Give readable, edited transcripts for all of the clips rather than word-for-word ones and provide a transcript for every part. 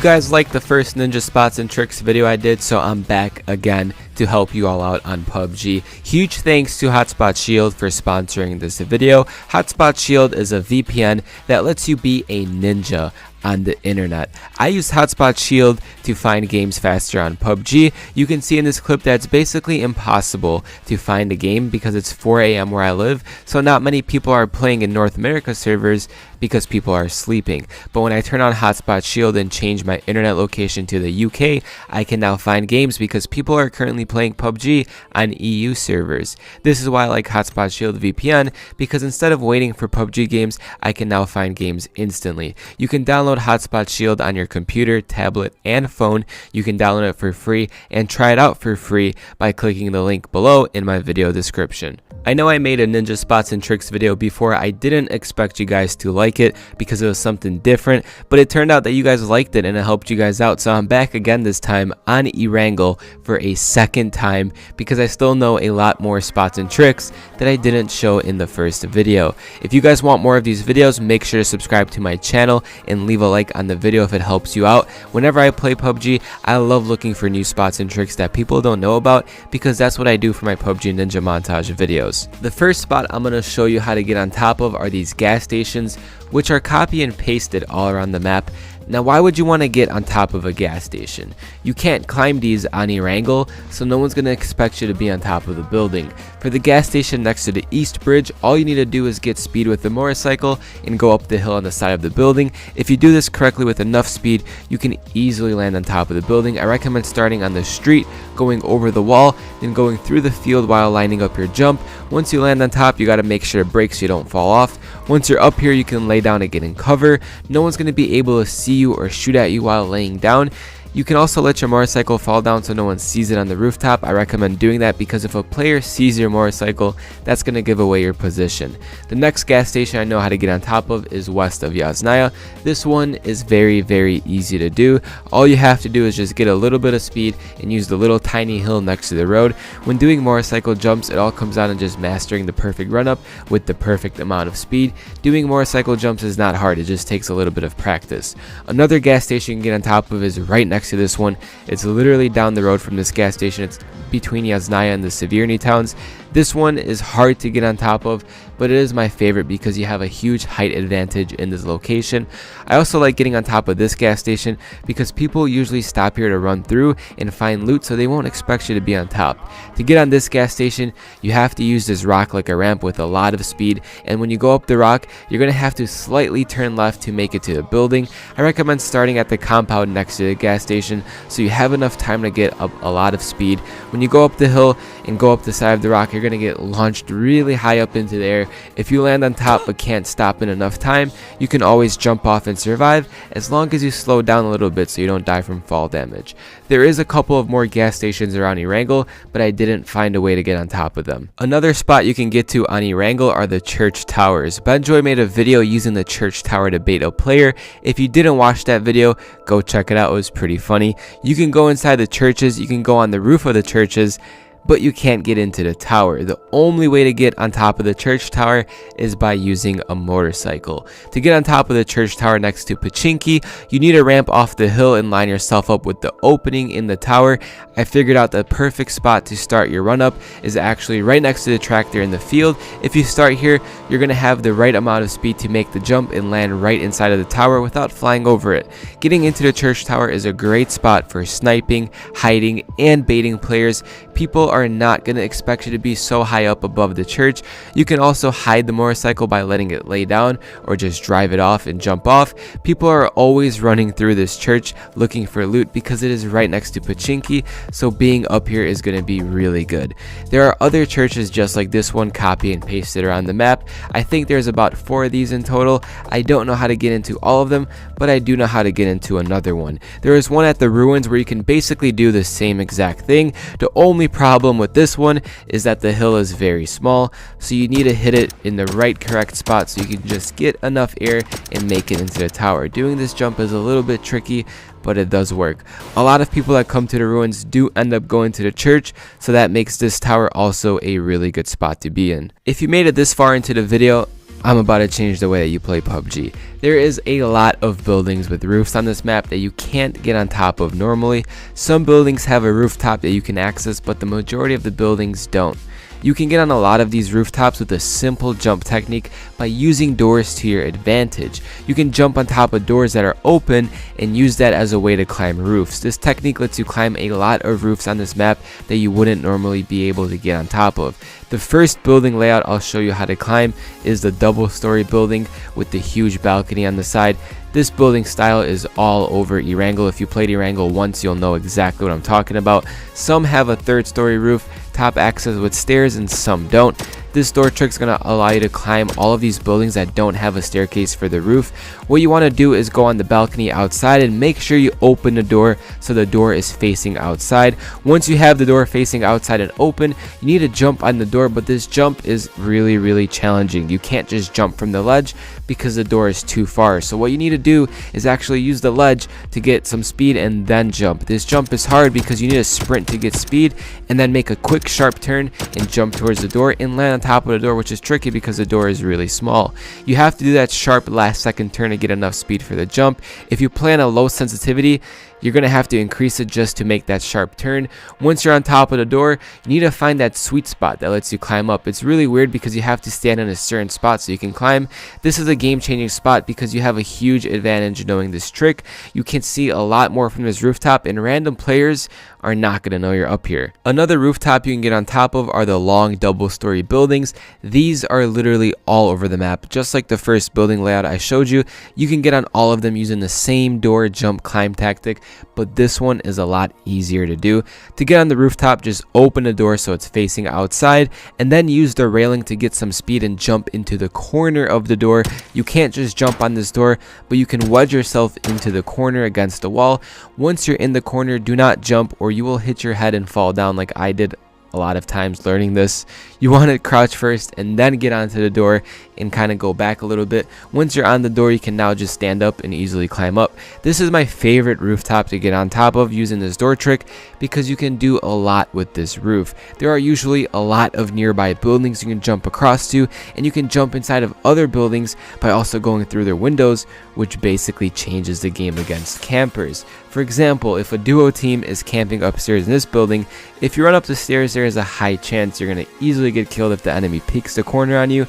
guys liked the first ninja spots and tricks video I did, so I'm back again to help you all out on PUBG. Huge thanks to Hotspot Shield for sponsoring this video. Hotspot Shield is a VPN that lets you be a ninja on the internet. I use Hotspot Shield to find games faster on PUBG. You can see in this clip that it's basically impossible to find a game because it's 4 a.m. where I live, so not many people are playing in North America servers because people are sleeping. But when I turn on Hotspot Shield and change my internet location to the UK, I can now find games because people are currently playing PUBG on EU servers. This is why I like Hotspot Shield VPN, because instead of waiting for PUBG games, I can now find games instantly. You can download Hotspot Shield on your computer, tablet, and phone. You can download it for free and try it out for free by clicking the link below in my video description. I know I made a ninja spots and tricks video before. I didn't expect you guys to like it because it was something different, but it turned out that you guys liked it and it helped you guys out. So I'm back again this time on Erangel for a second time because I still know a lot more spots and tricks that I didn't show in the first video. If you guys want more of these videos, make sure to subscribe to my channel and leave a like on the video if it helps you out. Whenever I play PUBG, I love looking for new spots and tricks that people don't know about because that's what I do for my PUBG Ninja montage videos. The first spot I'm going to show you how to get on top of are these gas stations, which are copy and pasted all around the map. Now, why would you want to get on top of a gas station? You can't climb these on Erangel, so no one's going to expect you to be on top of the building. For the gas station next to the East Bridge, all you need to do is get speed with the motorcycle and go up the hill on the side of the building. If you do this correctly with enough speed, you can easily land on top of the building. I recommend starting on the street, going over the wall, then going through the field while lining up your jump. Once you land on top, you got to make sure to brake so you don't fall off. Once you're up here, you can lay down and get in cover. No one's going to be able to see you or shoot at you while laying down. You can also let your motorcycle fall down so no one sees it on the rooftop. I recommend doing that because if a player sees your motorcycle, that's going to give away your position. The next gas station I know how to get on top of is west of Yasnaya. This one is very easy to do. All you have to do is just get a little bit of speed and use the little tiny hill next to the road. When doing motorcycle jumps, it all comes down to just mastering the perfect run up with the perfect amount of speed. Doing motorcycle jumps is not hard, it just takes a little bit of practice. Another gas station you can get on top of is right next to this one. It's literally down the road from this gas station. It's between Yasnaya and the Severny towns. This one is hard to get on top of, but it is my favorite because you have a huge height advantage in this location. I also like getting on top of this gas station because people usually stop here to run through and find loot, so they won't expect you to be on top. To get on this gas station, you have to use this rock like a ramp with a lot of speed, and when you go up the rock, you're going to have to slightly turn left to make it to the building. I recommend starting at the compound next to the gas station so you have enough time to get up a lot of speed. When you go up the hill and go up the side of the rock, you're going to get launched really high up into the air. If you land on top but can't stop in enough time, you can always jump off and survive as long as you slow down a little bit so you don't die from fall damage. There is a couple of more gas stations around Erangel, but I didn't find a way to get on top of them. Another spot you can get to on Erangel are the church towers. Benjoy made a video using the church tower to bait a player. If you didn't watch that video, go check it out. It was pretty funny. You can go inside the churches, you can go on the roof of the churches, but you can't get into the tower. The only way to get on top of the church tower is by using a motorcycle. To get on top of the church tower next to Pachinki, you need a ramp off the hill and line yourself up with the opening in the tower. I figured out the perfect spot to start your run up is actually right next to the tractor in the field. If you start here, you're going to have the right amount of speed to make the jump and land right inside of the tower without flying over it. Getting into the church tower is a great spot for sniping, hiding, and baiting players. People are not going to expect you to be so high up above the church. You can also hide the motorcycle by letting it lay down or just drive it off and jump off. People are always running through this church looking for loot because it is right next to Pachinki, so being up here is going to be really good. There are other churches just like this one, copy and pasted around the map. I think there's about 4 of these in total. I don't know how to get into all of them, but I do know how to get into another one. There is one at the ruins where you can basically do the same exact thing. The only problem with this one is that the hill is very small, so you need to hit it in the right correct spot so you can just get enough air and make it into the tower. Doing this jump is a little bit tricky, but it does work. A lot of people that come to the ruins do end up going to the church, so that makes this tower also a really good spot to be in. If you made it this far into the video, I'm about to change the way that you play PUBG. There is a lot of buildings with roofs on this map that you can't get on top of normally. Some buildings have a rooftop that you can access, but the majority of the buildings don't. You can get on a lot of these rooftops with a simple jump technique by using doors to your advantage. You can jump on top of doors that are open and use that as a way to climb roofs. This technique lets you climb a lot of roofs on this map that you wouldn't normally be able to get on top of. The first building layout I'll show you how to climb is the double-story building with the huge balcony on the side. This building style is all over Erangel. If you played Erangel once, you'll know exactly what I'm talking about. Some have a third-story roof, top access with stairs, and some don't. This door trick is going to allow you to climb all of these buildings that don't have a staircase for the roof. What you want to do is go on the balcony outside and make sure you open the door so the door is facing outside. Once you have the door facing outside and open, you need to jump on the door, but this jump is really challenging. You can't just jump from the ledge because the door is too far. So what you need to do is actually use the ledge to get some speed and then jump. This jump is hard because you need to sprint to get speed and then make a quick sharp turn and jump towards the door and land on top of the door, which is tricky because the door is really small. You have to do that sharp last second turn to get enough speed for the jump. If you play on a low sensitivity, you're going to have to increase it just to make that sharp turn. Once you're on top of the door, you need to find that sweet spot that lets you climb up. It's really weird because you have to stand in a certain spot so you can climb. This is a game-changing spot because you have a huge advantage knowing this trick. You can see a lot more from this rooftop, and random players are not going to know you're up here. Another rooftop you can get on top of are the long double-story buildings. These are literally all over the map. Just like the first building layout I showed you, you can get on all of them using the same door jump climb tactic, but this one is a lot easier to do. To get on the rooftop, just open the door so it's facing outside and then use the railing to get some speed and jump into the corner of the door. You can't just jump on this door, but you can wedge yourself into the corner against the wall. Once you're in the corner, do not jump or you will hit your head and fall down like I did a lot of times learning this. You want to crouch first and then get onto the door and kind of go back a little bit. Once you're on the door, you can now just stand up and easily climb up. This is my favorite rooftop to get on top of using this door trick because you can do a lot with this roof. There are usually a lot of nearby buildings you can jump across to, and you can jump inside of other buildings by also going through their windows, which basically changes the game against campers. For example, if a duo team is camping upstairs in this building, if you run up the stairs, there is a high chance you're going to easily get killed if the enemy peeks the corner on you.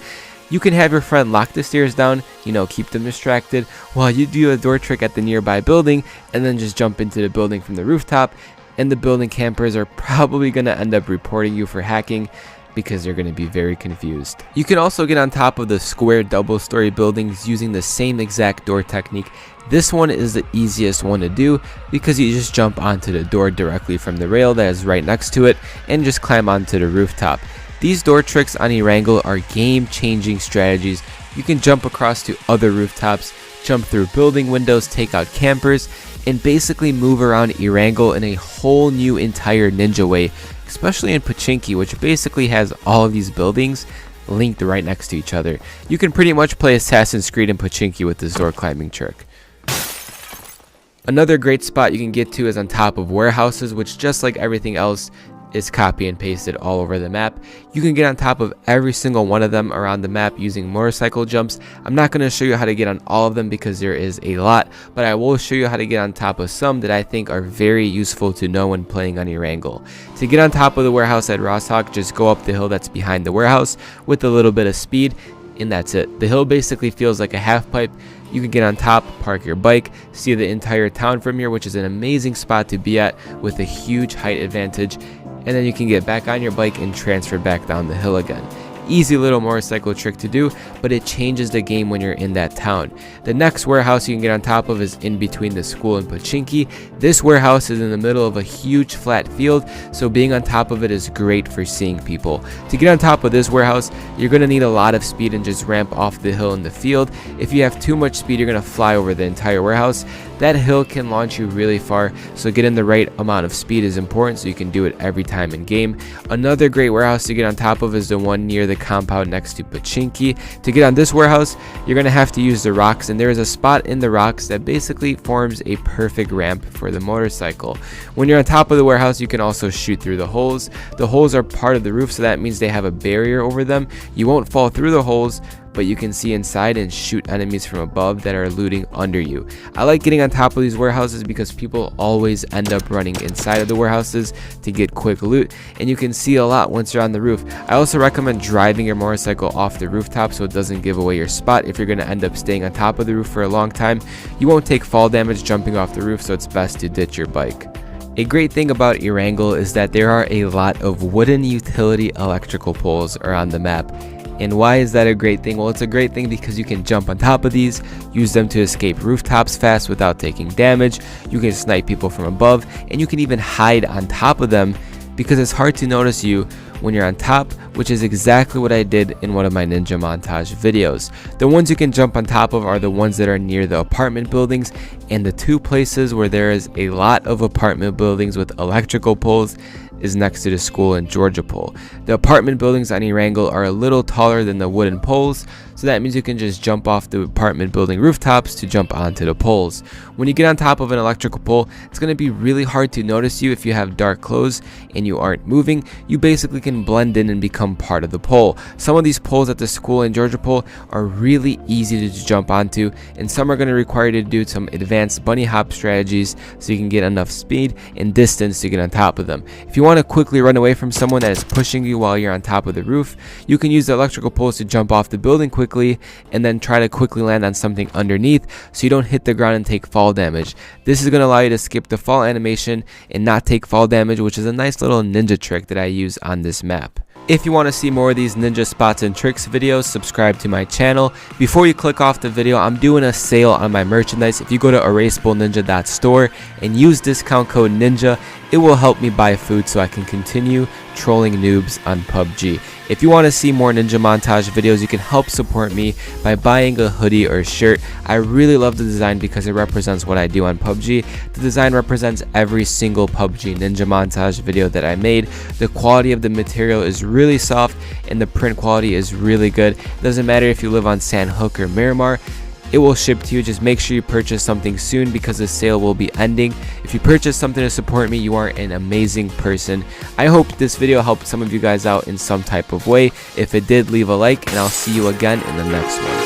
You can have your friend lock the stairs down, keep them distracted while you do a door trick at the nearby building and then just jump into the building from the rooftop, and the building campers are probably going to end up reporting you for hacking because they're going to be very confused. You can also get on top of the square double-story buildings using the same exact door technique. This one is the easiest one to do because you just jump onto the door directly from the rail that is right next to it and just climb onto the rooftop. These door tricks on Erangel are game-changing strategies. You can jump across to other rooftops, jump through building windows, take out campers, and basically move around Erangel in a whole new entire ninja way, especially in Pachinki, which basically has all of these buildings linked right next to each other. You can pretty much play Assassin's Creed in Pachinki with this door climbing trick. Another great spot you can get to is on top of warehouses, which just like everything else is copy and pasted all over the map. You can get on top of every single one of them around the map using motorcycle jumps. I'm not going to show you how to get on all of them because there is a lot, but I will show you how to get on top of some that I think are very useful to know when playing on Erangel. To get on top of the warehouse at Rosshawk, just go up the hill that's behind the warehouse with a little bit of speed, and that's it. The hill basically feels like a half pipe. You can get on top, park your bike, see the entire town from here, which is an amazing spot to be at with a huge height advantage, and then you can get back on your bike and transfer back down the hill again. Easy little motorcycle trick to do, but it changes the game when you're in that town. The next warehouse you can get on top of is in between the school and Pachinki. This warehouse is in the middle of a huge flat field, so being on top of it is great for seeing people. To get on top of this warehouse, you're going to need a lot of speed and just ramp off the hill in the field. If you have too much speed, you're going to fly over the entire warehouse. That hill can launch you really far, so getting the right amount of speed is important so you can do it every time in game. Another great warehouse to get on top of is the one near the compound next to Pachinki. To get on this warehouse, you're going to have to use the rocks, and there is a spot in the rocks that basically forms a perfect ramp for the motorcycle. When you're on top of the warehouse, you can also shoot through the holes. The holes are part of the roof, so that means they have a barrier over them. You won't fall through the holes, but you can see inside and shoot enemies from above that are looting under you. I like getting on top of these warehouses because people always end up running inside of the warehouses to get quick loot, and you can see a lot once you're on the roof. I also recommend driving your motorcycle off the rooftop so it doesn't give away your spot. If you're going to end up staying on top of the roof for a long time, you won't take fall damage jumping off the roof, so it's best to ditch your bike. A great thing about Erangel is that there are a lot of wooden utility electrical poles around the map. And why is that a great thing? Well, it's a great thing because you can jump on top of these, use them to escape rooftops fast without taking damage. You can snipe people from above, and you can even hide on top of them because it's hard to notice you when you're on top, which is exactly what I did in one of my ninja montage videos. The ones you can jump on top of are the ones that are near the apartment buildings, and the two places where there is a lot of apartment buildings with electrical poles is next to the school and Georgia pole. The apartment buildings on Erangel are a little taller than the wooden poles, so that means you can just jump off the apartment building rooftops to jump onto the poles. When you get on top of an electrical pole, it's going to be really hard to notice you if you have dark clothes and you aren't moving. You basically can blend in and become part of the pole. Some of these poles at the school and Georgia pole are really easy to just jump onto, and some are going to require you to do some advanced bunny hop strategies so you can get enough speed and distance to get on top of them. If you want to quickly run away from someone that is pushing you while you're on top of the roof, you can use the electrical poles to jump off the building quickly and then try to quickly land on something underneath so you don't hit the ground and take fall damage. This is going to allow you to skip the fall animation and not take fall damage, which is a nice little ninja trick that I use on this map. If you want to see more of these ninja spots and tricks videos, subscribe to my channel. Before you click off the video, I'm doing a sale on my merchandise. If you go to erasableninja.store and use discount code NINJA, it will help me buy food so I can continue trolling noobs on PUBG. If you want to see more ninja montage videos, you can help support me by buying a hoodie or shirt. I really love the design because it represents what I do on PUBG. The design represents every single PUBG ninja montage video that I made. The quality of the material is really soft and the print quality is really good. It doesn't matter if you live on San Hook or Miramar, it will ship to you. Just make sure you purchase something soon because the sale will be ending. If you purchase something to support me, you are an amazing person. I hope this video helped some of you guys out in some type of way. If it did, leave a like, and I'll see you again in the next one.